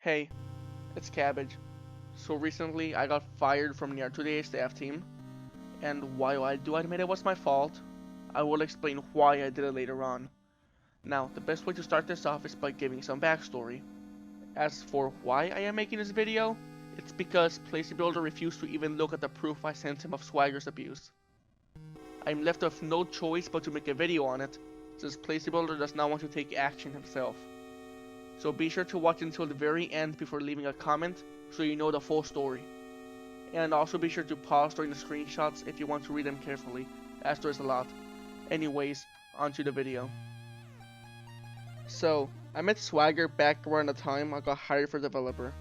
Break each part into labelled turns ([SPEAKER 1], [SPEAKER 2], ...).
[SPEAKER 1] Hey, it's Cabbage. So recently I got fired from the R2DA staff team, and while I do admit it was my fault, I will explain why I did it later on. Now, the best way to start this off is by giving some backstory. As for why I am making this video, it's because PlayStation refused to even look at the proof I sent him of Swagger's abuse. I'm left with no choice but to make a video on it, since PlayStation does not want to take action himself. So be sure to watch until the very end before leaving a comment so you know the full story. And also be sure to pause during the screenshots if you want to read them carefully, as there is a lot. Anyways, onto the video. So, I met Swagger back around the time I got hired for developer.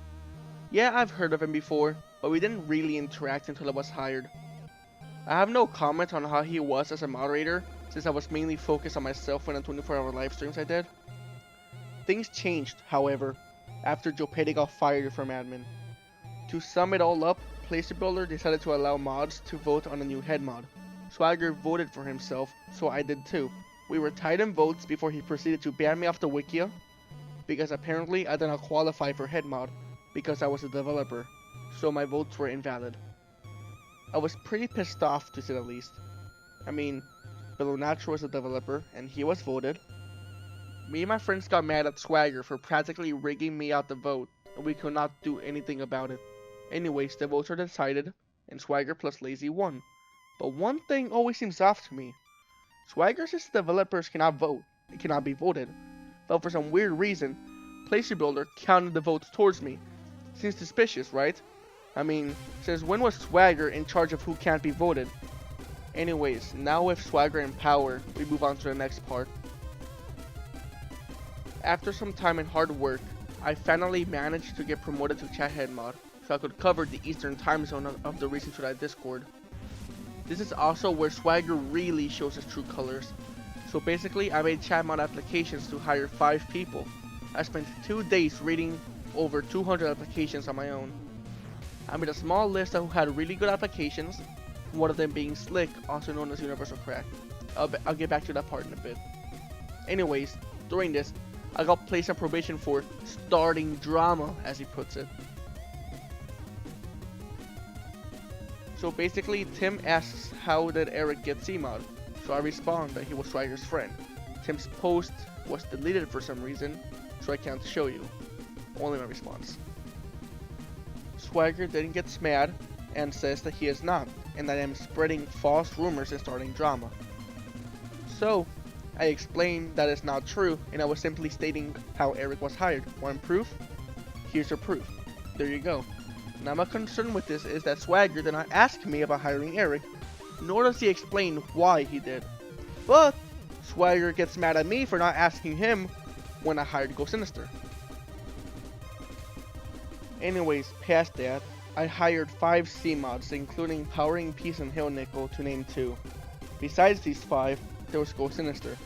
[SPEAKER 1] Yeah, I've heard of him before, but we didn't really interact until I was hired. I have no comment on how he was as a moderator, since I was mainly focused on myself and the 24-hour live streams I did. Things changed, however, after Joe Petty got fired from admin. To sum it all up, PlayStation decided to allow mods to vote on a new head mod. Swagger voted for himself, so I did too. We were tied in votes before he proceeded to ban me off the Wikia, because apparently I did not qualify for head mod, because I was a developer, so my votes were invalid. I was pretty pissed off, to say the least. I mean, Below Natural was a developer, and he was voted. Me and my friends got mad at Swagger for practically rigging me out the vote, and we could not do anything about it. Anyways, the votes were decided, and Swagger plus Lazy won. But one thing always seems off to me. Swagger says developers cannot vote, it cannot be voted, but for some weird reason, PlayStation counted the votes towards me. Seems suspicious, right? I mean, since when was Swagger in charge of who can't be voted? Anyways, now with Swagger in power, we move on to the next part. After some time and hard work, I finally managed to get promoted to chat head mod, so I could cover the eastern time zone of the recent Tonight Discord. This is also where Swagger really shows his true colors. So basically, I made chat mod applications to hire 5 people. I spent 2 days reading over 200 applications on my own. I made a small list of who had really good applications, one of them being Slick, also known as Universal Crack. I'll get back to that part in a bit. Anyways, during this, I got placed on probation for starting drama, as he puts it. So basically, Tim asks how did Eric get CMod, so I respond that he was Swagger's friend. Tim's post was deleted for some reason, so I can't show you. Only my response. Swagger then gets mad and says that he is not, and that I am spreading false rumors and starting drama. So, I explained that it's not true, and I was simply stating how Eric was hired. Want proof? Here's your proof. There you go. Now my concern with this is that Swagger did not ask me about hiring Eric, nor does he explain why he did. But Swagger gets mad at me for not asking him when I hired Go Sinister. Anyways, past that, I hired 5 C-mods, including Powering Peace and Hill Nickel, to name 2. Besides these 5, there was Go Sinister.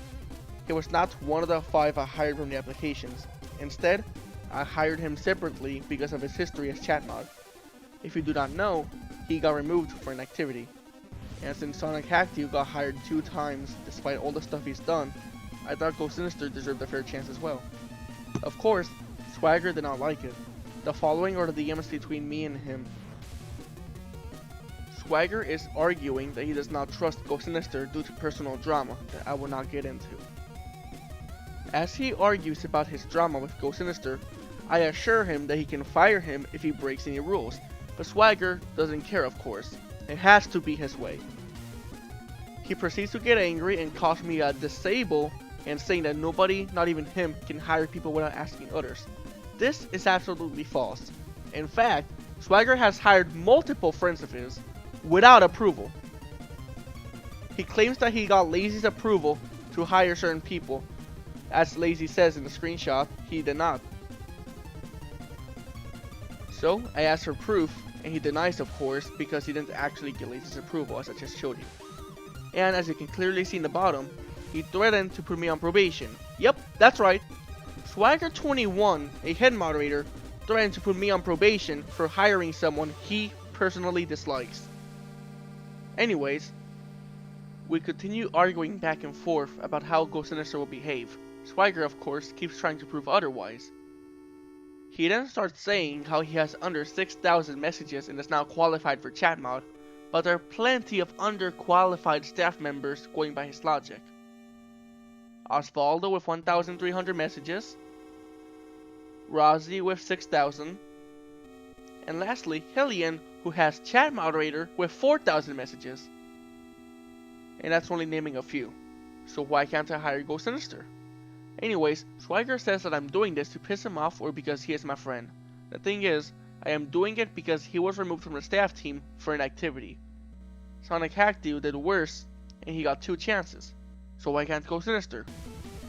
[SPEAKER 1] He was not one of the 5 I hired from the applications. Instead, I hired him separately because of his history as chat mod. If you do not know, he got removed for inactivity. And since Sonic Hacked got hired 2 times despite all the stuff he's done, I thought Go Sinister deserved a fair chance as well. Of course, Swagger did not like it. The following are the DMs between me and him. Swagger is arguing that he does not trust Go Sinister due to personal drama that I will not get into. As he argues about his drama with Go Sinister, I assure him that he can fire him if he breaks any rules, but Swagger doesn't care, of course. It has to be his way. He proceeds to get angry and calls me a disable and saying that nobody, not even him, can hire people without asking others. This is absolutely false. In fact, Swagger has hired multiple friends of his without approval. He claims that he got Lazy's approval to hire certain people. As Lazy says in the screenshot, he did not. So, I asked for proof, and he denies, of course, because he didn't actually get Lazy's approval, as I just showed you. And as you can clearly see in the bottom, he threatened to put me on probation. Yep, that's right. Swagger21, a head moderator, threatened to put me on probation for hiring someone he personally dislikes. Anyways, we continue arguing back and forth about how Go Sinister will behave. Swagger, of course, keeps trying to prove otherwise. He then starts saying how he has under 6,000 messages and is now qualified for chat mod, but there are plenty of underqualified staff members going by his logic. Osvaldo with 1,300 messages, Rozzy with 6,000, and lastly Hillian, who has chat moderator with 4,000 messages. And that's only naming a few. So why can't I hire Ghost Sinister? Anyways, Swagger says that I'm doing this to piss him off or because he is my friend. The thing is, I am doing it because he was removed from the staff team for an activity. Sonic Hackdew did worse, and he got 2 chances. So why can't Ghost Sinister?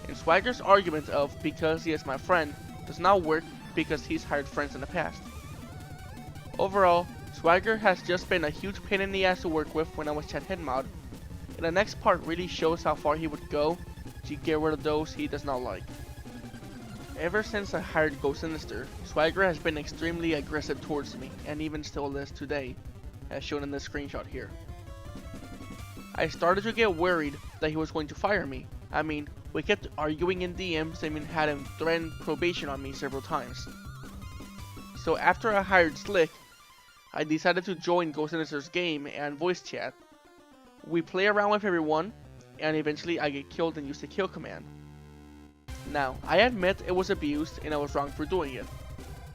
[SPEAKER 1] And Swagger's argument of because he is my friend does not work because he's hired friends in the past. Overall, Swagger has just been a huge pain in the ass to work with when I was chat head mod, and the next part really shows how far he would go to get rid of those he does not like. Ever since I hired Ghost Sinister, Swagger has been extremely aggressive towards me, and even still is today, as shown in this screenshot here. I started to get worried that he was going to fire me. I mean, we kept arguing in DMs and even had him threaten probation on me several times. So after I hired Slick, I decided to join Ghost Sinister's game and voice chat. We play around with everyone, and eventually I get killed and use the kill command. Now, I admit it was abused and I was wrong for doing it.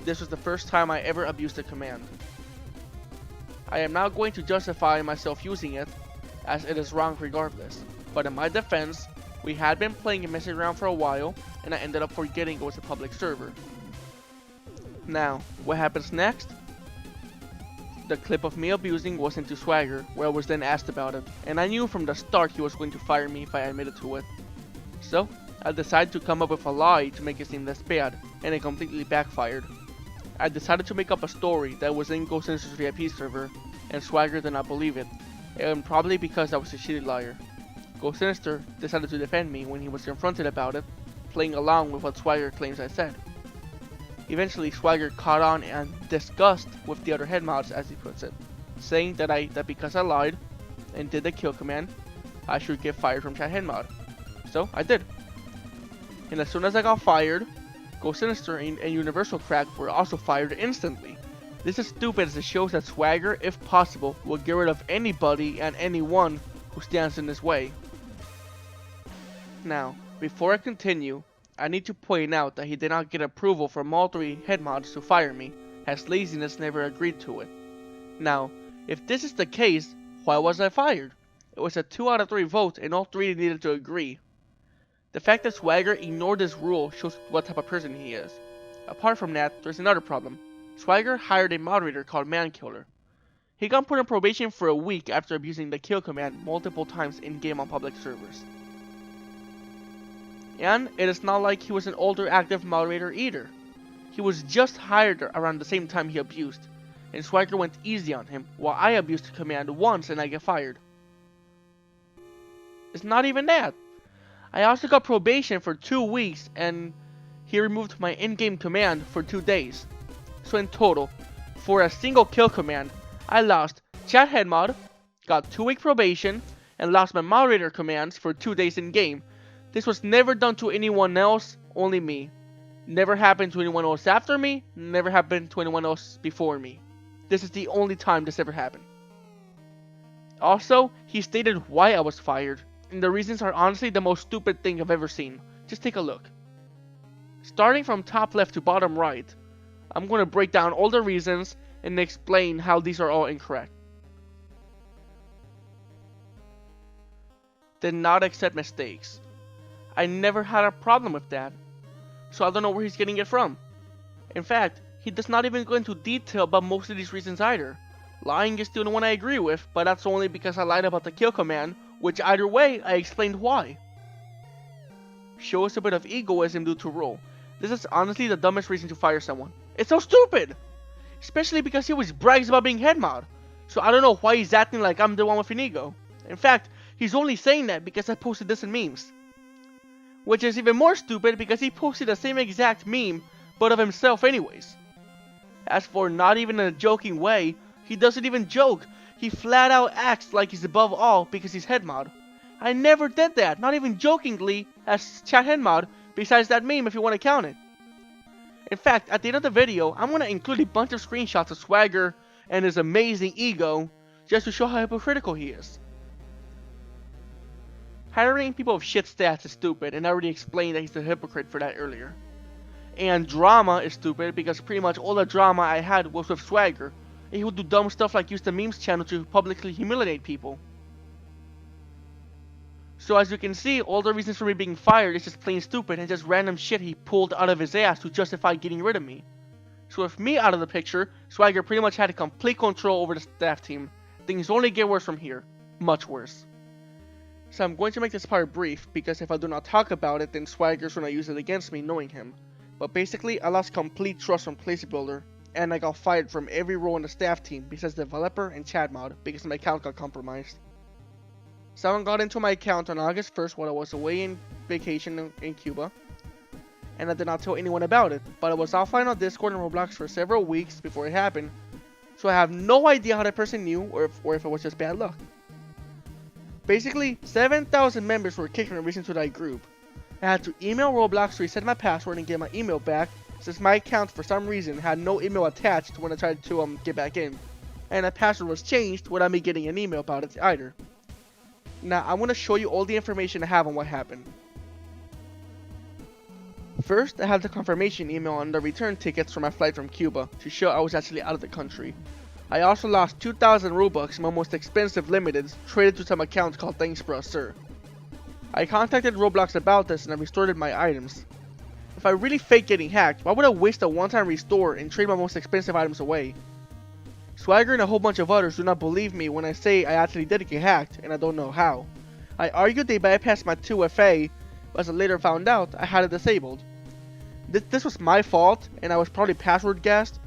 [SPEAKER 1] This was the first time I ever abused the command. I am now going to justify myself using it, as it is wrong regardless. But in my defense, we had been playing and messing around for a while, and I ended up forgetting it was a public server. Now, what happens next? The clip of me abusing was sent to Swagger, where I was then asked about it, and I knew from the start he was going to fire me if I admitted to it. So, I decided to come up with a lie to make it seem less bad, and it completely backfired. I decided to make up a story that was in Ghost Sinister's VIP server, and Swagger did not believe it, and probably because I was a shitty liar. Ghost Sinister decided to defend me when he was confronted about it, playing along with what Swagger claims I said. Eventually, Swagger caught on and discussed with the other head mods, as he puts it, saying that because I lied and did the kill command, I should get fired from chat head mod. So I did. And as soon as I got fired, Ghost Sinister and Universal Crack were also fired instantly. This is stupid as it shows that Swagger, if possible, will get rid of anybody and anyone who stands in his way. Now, before I continue, I need to point out that he did not get approval from all 3 head mods to fire me, as Laziness never agreed to it. Now, if this is the case, why was I fired? It was a 2 out of 3 vote and all 3 needed to agree. The fact that Swagger ignored this rule shows what type of person he is. Apart from that, there's another problem. Swagger hired a moderator called Mankiller. He got put on probation for a week after abusing the kill command multiple times in-game on public servers. And it is not like he was an older active moderator either. He was just hired around the same time he abused, and Swagger went easy on him while I abused the command once and I get fired. It's not even that. I also got probation for 2 weeks and he removed my in-game command for 2 days. So in total, for a single kill command, I lost chat head mod, got 2-week probation, and lost my moderator commands for 2 days in-game. This was never done to anyone else, only me. Never happened to anyone else after me, never happened to anyone else before me. This is the only time this ever happened. Also, he stated why I was fired, and the reasons are honestly the most stupid thing I've ever seen. Just take a look. Starting from top left to bottom right, I'm going to break down all the reasons and explain how these are all incorrect. Did not accept mistakes. I never had a problem with that, so I don't know where he's getting it from. In fact, he does not even go into detail about most of these reasons either. Lying is the only one I agree with, but that's only because I lied about the kill command, which either way, I explained why. Shows a bit of egoism due to role. This is honestly the dumbest reason to fire someone. It's so stupid! Especially because he always brags about being head mod. So I don't know why he's acting like I'm the one with an ego. In fact, he's only saying that because I posted this in memes. Which is even more stupid because he posted the same exact meme, but of himself anyways. As for not even in a joking way, he doesn't even joke. He flat out acts like he's above all because he's head mod. I never did that, not even jokingly, as chat head mod, besides that meme if you want to count it. In fact, at the end of the video, I'm gonna include a bunch of screenshots of Swagger and his amazing ego just to show how hypocritical he is. Hiring people with shit stats is stupid, and I already explained that he's a hypocrite for that earlier. And drama is stupid because pretty much all the drama I had was with Swagger, and he would do dumb stuff like use the memes channel to publicly humiliate people. So as you can see, all the reasons for me being fired is just plain stupid and just random shit he pulled out of his ass to justify getting rid of me. So with me out of the picture, Swagger pretty much had complete control over the staff team. Things only get worse from here. Much worse. So I'm going to make this part brief, because if I do not talk about it, then Swagger's gonna use it against me knowing him. But basically, I lost complete trust from PlaceBuilder, and I got fired from every role in the staff team besides developer and chat mod because my account got compromised. Someone got into my account on August 1st while I was away in vacation in Cuba, and I did not tell anyone about it, but I was offline on Discord and Roblox for several weeks before it happened, so I have no idea how that person knew or if it was just bad luck. Basically, 7,000 members were kicked in relation to that group. I had to email Roblox to reset my password and get my email back, since my account for some reason had no email attached when I tried to get back in, and the password was changed without me getting an email about it either. Now, I want to show you all the information I have on what happened. First, I have the confirmation email on the return tickets for my flight from Cuba to show I was actually out of the country. I also lost 2,000 Robux, my most expensive limiteds, traded to some account called Thanks Bro Sir. I contacted Roblox about this and I restored my items. If I really fake getting hacked, why would I waste a one-time restore and trade my most expensive items away? Swagger and a whole bunch of others do not believe me when I say I actually did get hacked and I don't know how. I argued they bypassed my 2FA, but as I later found out, I had it disabled. This was my fault and I was probably password guessed,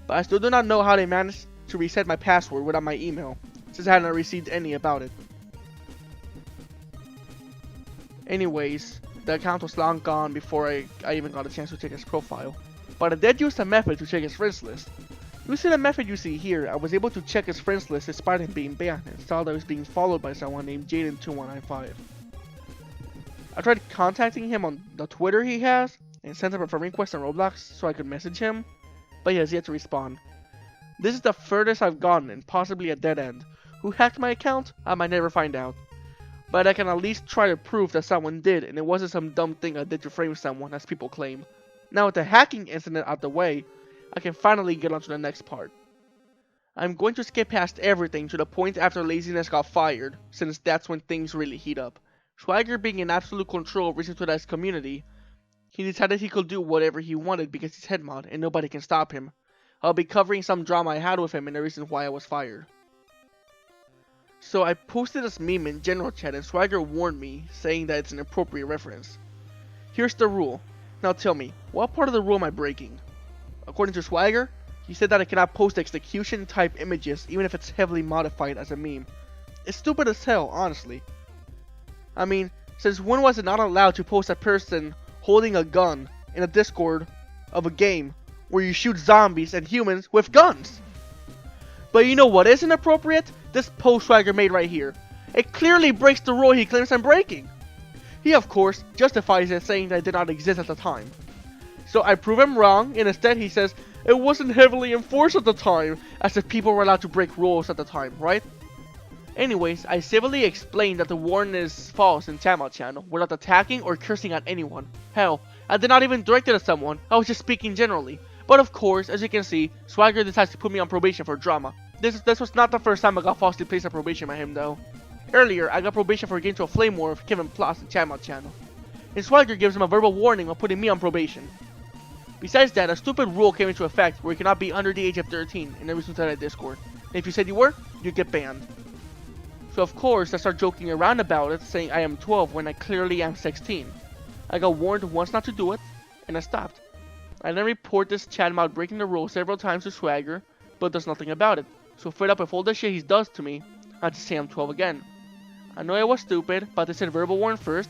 [SPEAKER 1] but I still do not know how they managed to reset my password without my email, since I hadn't received any about it. Anyways, the account was long gone before I even got a chance to check his profile, but I did use the method to check his friends list. Using the method you see here, I was able to check his friends list despite him being banned and saw that I was being followed by someone named Jaden2195. I tried contacting him on the Twitter he has and sent him a friend request on Roblox so I could message him, but he has yet to respond. This is the furthest I've gotten and possibly a dead end. Who hacked my account? I might never find out. But I can at least try to prove that someone did and it wasn't some dumb thing I did to frame someone as people claim. Now with the hacking incident out the way, I can finally get on to the next part. I'm going to skip past everything to the point after Laziness got fired, since that's when things really heat up. Swagger being in absolute control of Reason2Die's community, he decided he could do whatever he wanted because he's head mod and nobody can stop him. I'll be covering some drama I had with him and the reason why I was fired. So I posted this meme in general chat and Swagger warned me, saying that it's an appropriate reference. Here's the rule. Now tell me, what part of the rule am I breaking? According to Swagger, he said that I cannot post execution type images even if it's heavily modified as a meme. It's stupid as hell, honestly. I mean, since when was it not allowed to post a person holding a gun in a Discord of a game where you shoot zombies and humans with guns? But you know what isn't appropriate? This post Swagger made right here. It clearly breaks the rule he claims I'm breaking. He of course justifies it saying that it did not exist at the time. So I prove him wrong, and instead he says it wasn't heavily enforced at the time, as if people were allowed to break rules at the time, right? Anyways, I civilly explained that the warning is false in Timeout channel, without attacking or cursing at anyone. Hell, I did not even direct it at someone, I was just speaking generally. But of course, as you can see, Swagger decides to put me on probation for drama. This was not the first time I got falsely placed on probation by him though. Earlier, I got probation for getting to a flame war with Kevin Plus in Timeout channel. And Swagger gives him a verbal warning while putting me on probation. Besides that, a stupid rule came into effect where you cannot be under the age of 13 in every Reason2Die Discord. And if you said you were, you get banned. So of course, I start joking around about it, saying I am 12 when I clearly am 16. I got warned once not to do it, and I stopped. I then report this chat about breaking the rules several times to Swagger, but does nothing about it. So fed up with all the shit he does to me, I just say I'm 12 again. I know I was stupid, but they said verbal warn first,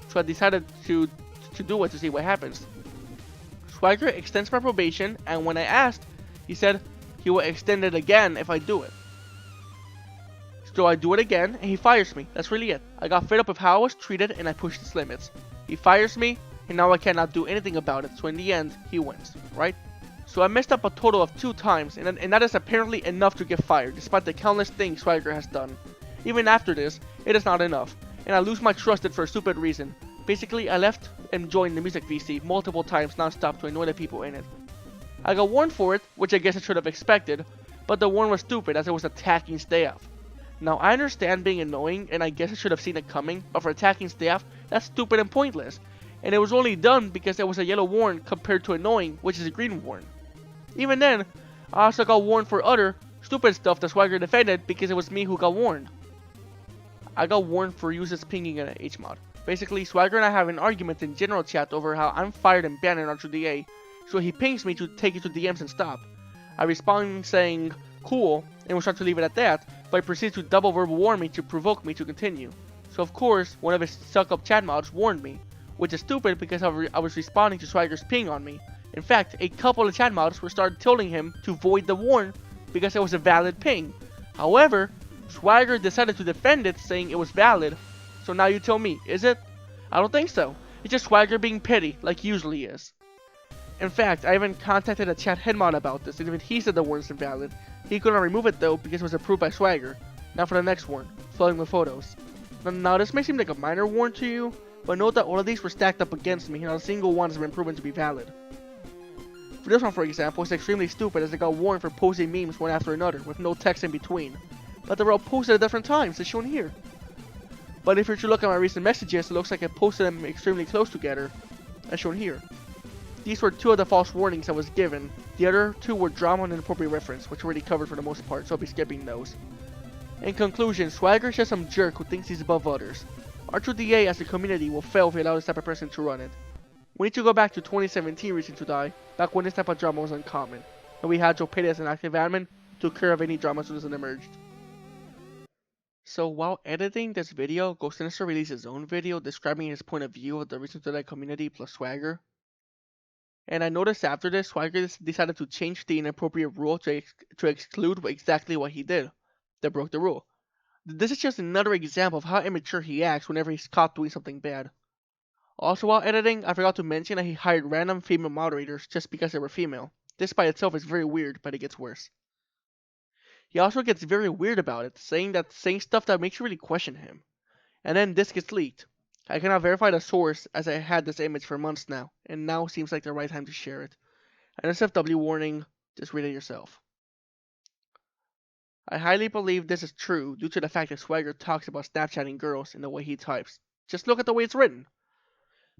[SPEAKER 1] so I decided to do it to see what happens. Swagger extends my probation, and when I asked, he said he will extend it again if I do it. So I do it again, and he fires me. That's really it. I got fed up with how I was treated, and I pushed his limits. He fires me, and now I cannot do anything about it, so in the end, he wins, right? So I messed up a total of 2 times, and that is apparently enough to get fired, despite the countless things Swagger has done. Even after this, it is not enough, and I lose my trust for a stupid reason. Basically, I left and joined the music VC multiple times non-stop to annoy the people in it. I got warned for it, which I guess I should have expected, but the warn was stupid as it was attacking staff. Now, I understand being annoying, and I guess I should have seen it coming, but for attacking staff, that's stupid and pointless. And it was only done because there was a yellow warn compared to annoying, which is a green warn. Even then, I also got warned for other stupid stuff that Swagger defended because it was me who got warned. I got warned for users pinging in an HMod. Basically, Swagger and I have an argument in general chat over how I'm fired and banned in R2DA, so he pings me to take it to DMs and stop. I respond saying, cool, and was trying to leave it at that, but he proceeds to double verbal warn me to provoke me to continue. So of course, one of his suck-up chat mods warned me, which is stupid because I was responding to Swagger's ping on me. In fact, a couple of chat mods were started telling him to void the warn because it was a valid ping. However, Swagger decided to defend it, saying it was valid. So now you tell me, is it? I don't think so. It's just Swagger being petty, like he usually is. In fact, I even contacted a chat headmod about this, and even he said the warn is invalid. He couldn't remove it though because it was approved by Swagger. Now for the next warn, flooding with photos. Now this may seem like a minor warn to you, but note that all of these were stacked up against me, and not a single one has been proven to be valid. For this one, for example, it's extremely stupid as I got warned for posting memes one after another, with no text in between. But they were all posted at different times, as shown here. But if you're to look at my recent messages, it looks like I posted them extremely close together, as shown here. These were 2 of the false warnings I was given. The other 2 were drama and inappropriate reference, which already covered for the most part, so I'll be skipping those. In conclusion, Swagger is just some jerk who thinks he's above others. R2DA as a community will fail if we allow this type of person to run it. We need to go back to 2017 Reason to Die, back when this type of drama was uncommon, and we had Joe Petty as an active admin, took care of any drama as soon as it emerged. So while editing this video, Ghost Sinister released his own video describing his point of view of the Reason to Die community plus Swagger. And I noticed after this, Swagger decided to change the inappropriate rule to exclude exactly what he did. That broke the rule. This is just another example of how immature he acts whenever he's caught doing something bad. Also while editing, I forgot to mention that he hired random female moderators just because they were female. This by itself is very weird, but it gets worse. He also gets very weird about it, saying stuff that makes you really question him. And then this gets leaked. I cannot verify the source as I had this image for months now, and now seems like the right time to share it. An SFW warning, just read it yourself. I highly believe this is true due to the fact that Swagger talks about Snapchatting girls in the way he types. Just look at the way it's written.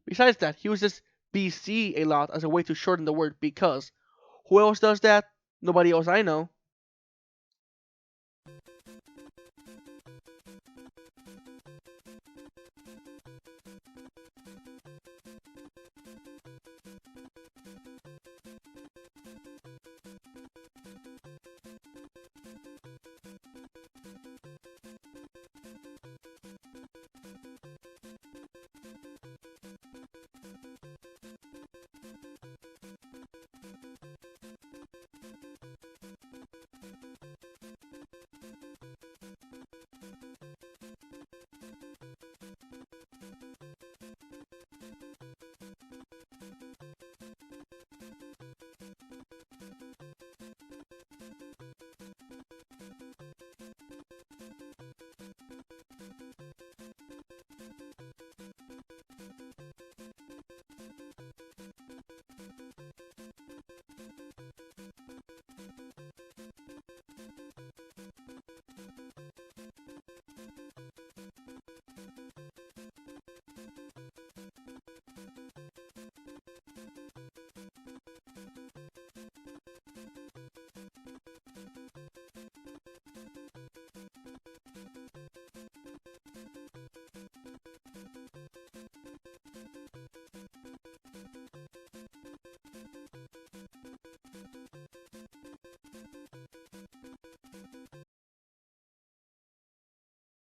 [SPEAKER 1] Besides that, he uses BC a lot as a way to shorten the word because. Who else does that? Nobody else I know.